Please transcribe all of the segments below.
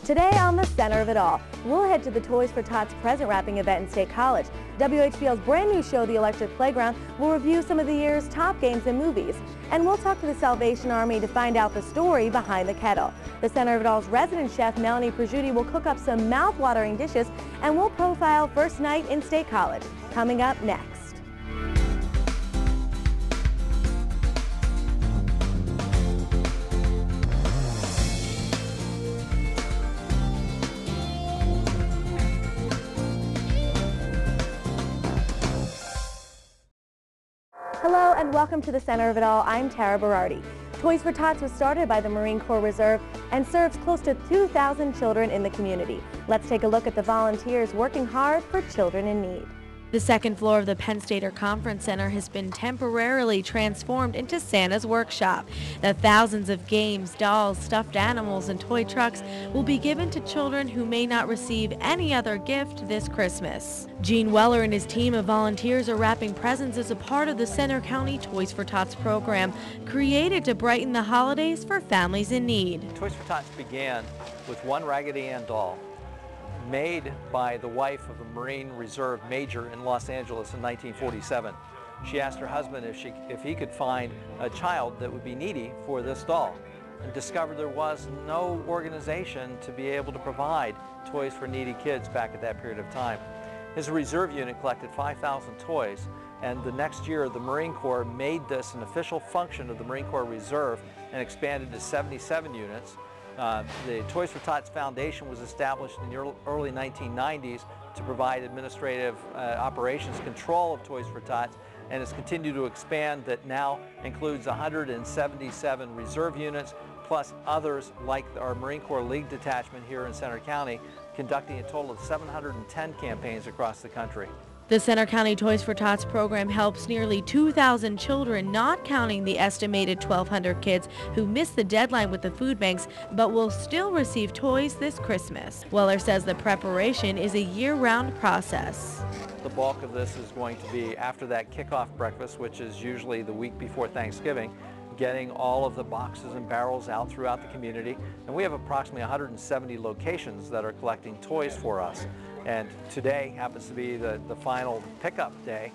Today on the center of it all, we'll head to the Toys for Tots present wrapping event in State College. WHVL's brand new show, The Electric Playground, will review some of the year's top games and movies. And we'll talk to the Salvation Army to find out the story behind the kettle. The center of it all's resident chef, Melanie Prosciutti, will cook up some mouth-watering dishes, and we'll profile first night in State College. Coming up next. Hello and welcome to the center of it all. I'm Tara Berardi. Toys for Tots was started by the Marine Corps Reserve and serves close to 2,000 children in the community. Let's take a look at the volunteers working hard for children in need. The second floor of the Penn Stater Conference Center has been temporarily transformed into Santa's workshop. The thousands of games, dolls, stuffed animals, and toy trucks will be given to children who may not receive any other gift this Christmas. Gene Weller and his team of volunteers are wrapping presents as a part of the Center County Toys for Tots program, created to brighten the holidays for families in need. Toys for Tots began with one Raggedy Ann doll, made by the wife of a Marine Reserve major in Los Angeles in 1947. She asked her husband if he could find a child that would be needy for this doll, and discovered there was no organization to be able to provide toys for needy kids back at that period of time. His reserve unit collected 5,000 toys, and the next year the Marine Corps made this an official function of the Marine Corps Reserve and expanded to 77 units. The Toys for Tots Foundation was established in the early 1990s to provide administrative operations control of Toys for Tots, and has continued to expand. That now includes 177 reserve units, plus others like our Marine Corps League detachment here in Centre County, conducting a total of 710 campaigns across the country. The Centre County Toys for Tots program helps nearly 2,000 children, not counting the estimated 1,200 kids who missed the deadline with the food banks, but will still receive toys this Christmas. Weller says the preparation is a year-round process. The bulk of this is going to be after that kickoff breakfast, which is usually the week before Thanksgiving, getting all of the boxes and barrels out throughout the community. And we have approximately 170 locations that are collecting toys for us. And today happens to be the final pickup day,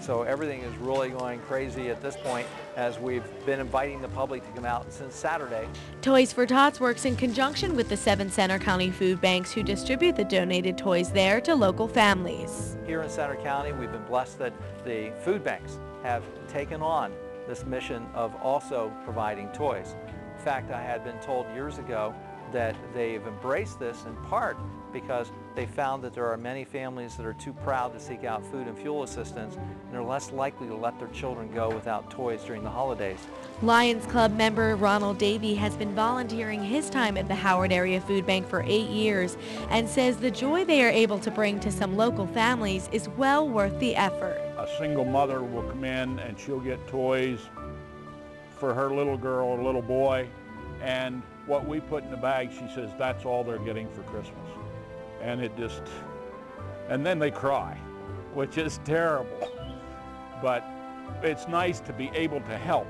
so everything is really going crazy at this point, as we've been inviting the public to come out since Saturday. Toys for Tots works in conjunction with the 7 Centre County food banks who distribute the donated toys there to local families. Here in Centre County, we've been blessed that the food banks have taken on this mission of also providing toys. In fact, I had been told years ago that they've embraced this in part because they found that there are many families that are too proud to seek out food and fuel assistance, and are less likely to let their children go without toys during the holidays. Lions Club member Ronald Davey has been volunteering his time at the Howard Area Food Bank for 8 years and says the joy they are able to bring to some local families is well worth the effort. A single mother will come in and she'll get toys for her little girl or little boy, and what we put in the bag, she says that's all they're getting for Christmas. And and then they cry, which is terrible. But it's nice to be able to help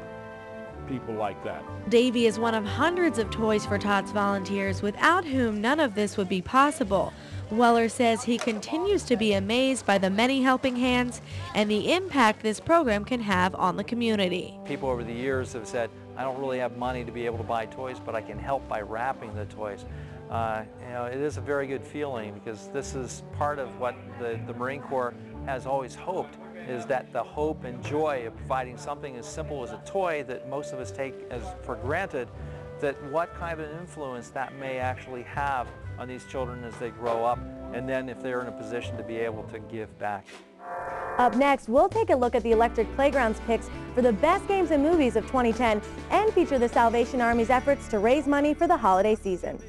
people like that. Davey is one of hundreds of Toys for Tots volunteers without whom none of this would be possible. Weller says he continues to be amazed by the many helping hands and the impact this program can have on the community. People over the years have said, I don't really have money to be able to buy toys, but I can help by wrapping the toys. It is a very good feeling, because this is part of what the Marine Corps has always hoped, is that the hope and joy of providing something as simple as a toy that most of us take as for granted, that what kind of an influence that may actually have on these children as they grow up, and then if they're in a position to be able to give back. Up next, we'll take a look at the Electric Playground's picks for the best games and movies of 2010 and feature the Salvation Army's efforts to raise money for the holiday season.